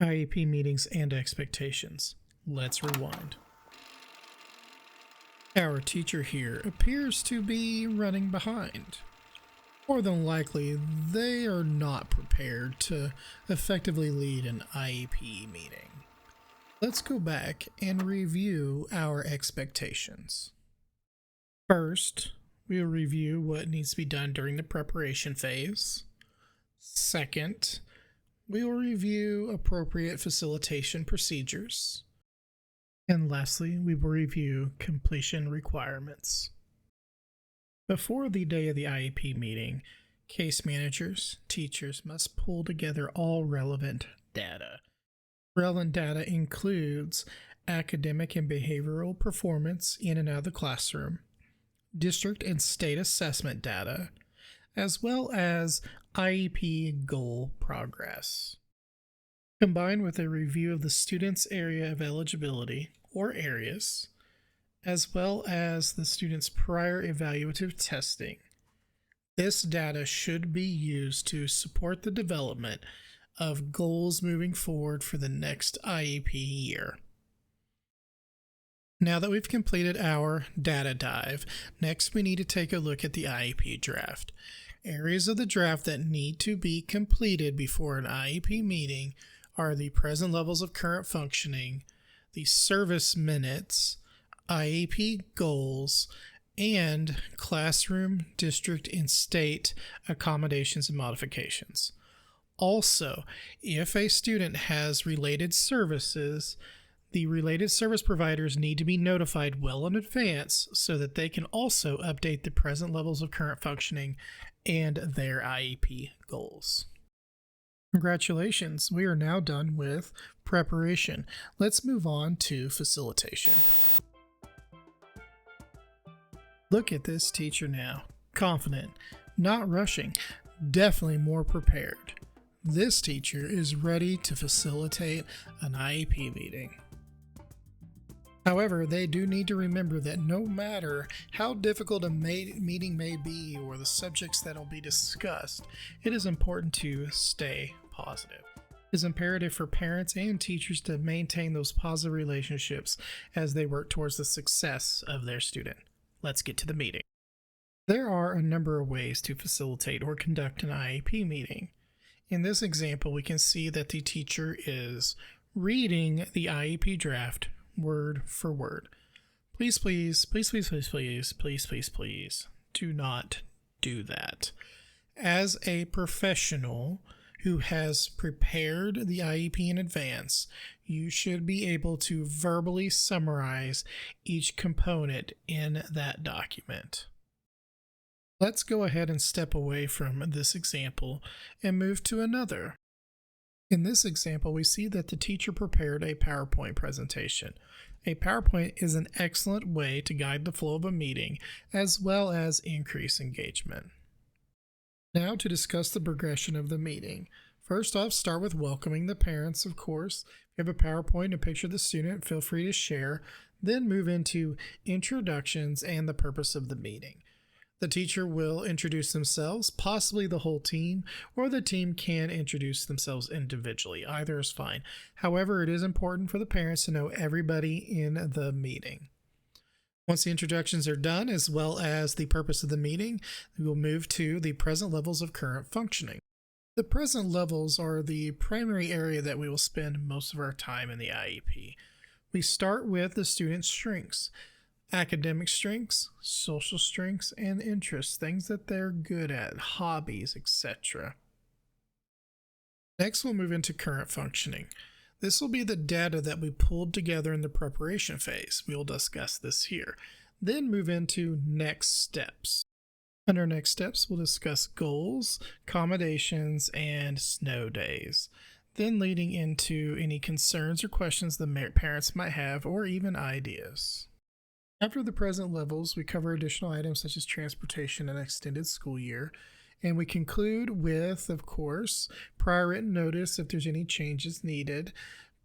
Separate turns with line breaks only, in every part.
IEP Meetings and Expectations. Let's rewind. Our teacher here appears to be running behind. More than likely, they are not prepared to effectively lead an IEP meeting. Let's go back and review our expectations. First, we'll review what needs to be done during the preparation phase. Second, we will review appropriate facilitation procedures. And lastly, we will review completion requirements. Before the day of the IEP meeting, case managers, teachers must pull together all relevant data. Relevant data includes academic and behavioral performance in and out of the classroom, district and state assessment data, as well as IEP goal progress. Combined with a review of the student's area of eligibility, or areas, as well as the student's prior evaluative testing, this data should be used to support the development of goals moving forward for the next IEP year. Now that we've completed our data dive, next we need to take a look at the IEP draft. Areas of the draft that need to be completed before an IEP meeting are the present levels of current functioning, the service minutes, IEP goals, and classroom, district, and state accommodations and modifications. Also, if a student has related services, the related service providers need to be notified well in advance so that they can also update the present levels of current functioning and their IEP goals. Congratulations, we are now done with preparation. Let's move on to facilitation. Look at this teacher now. Confident, not rushing, definitely more prepared. This teacher is ready to facilitate an IEP meeting. However, they do need to remember that no matter how difficult a meeting may be or the subjects that will be discussed, it is important to stay positive. It is imperative for parents and teachers to maintain those positive relationships as they work towards the success of their student. Let's get to the meeting. There are a number of ways to facilitate or conduct an IEP meeting. In this example, we can see that the teacher is reading the IEP draft word for word. Please, do not do that. As a professional who has prepared the IEP in advance, you should be able to verbally summarize each component in that document. Let's go ahead and step away from this example and move to another. In this example, we see that the teacher prepared a PowerPoint presentation. A PowerPoint is an excellent way to guide the flow of a meeting as well as increase engagement. Now to discuss the progression of the meeting. First off, start with welcoming the parents, of course. If you have a PowerPoint and picture of the student, feel free to share. Then move into introductions and the purpose of the meeting. The teacher will introduce themselves, possibly the whole team, or the team can introduce themselves individually. Either is fine. However, it is important for the parents to know everybody in the meeting. Once the introductions are done, as well as the purpose of the meeting, we will move to the present levels of current functioning. The present levels are the primary area that we will spend most of our time in the IEP. We start with the student's strengths. Academic strengths, social strengths, and interests, things that they're good at, hobbies, etc. Next, we'll move into current functioning. This will be the data that we pulled together in the preparation phase. We'll discuss this here. Then move into next steps. Under next steps, we'll discuss goals, accommodations, and snow days. Then leading into any concerns or questions the parents might have, or even ideas. After the present levels, we cover additional items such as transportation and extended school year, and we conclude with, of course, prior written notice if there's any changes needed,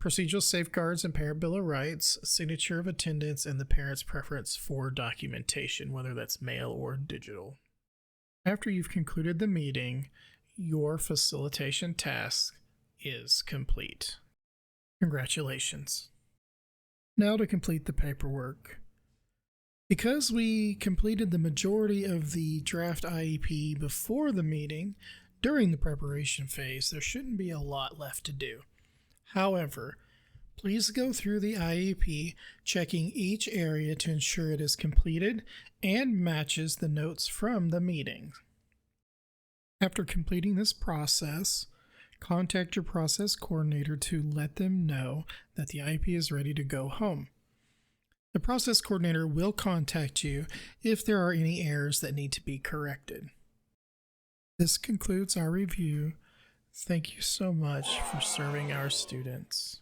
procedural safeguards and parent bill of rights, signature of attendance, and the parent's preference for documentation, whether that's mail or digital. After you've concluded the meeting, your facilitation task is complete. Congratulations. Now to complete the paperwork. Because we completed the majority of the draft IEP before the meeting, during the preparation phase, there shouldn't be a lot left to do. However, please go through the IEP, checking each area to ensure it is completed and matches the notes from the meeting. After completing this process, contact your process coordinator to let them know that the IEP is ready to go home. The process coordinator will contact you if there are any errors that need to be corrected. This concludes our review. Thank you so much for serving our students.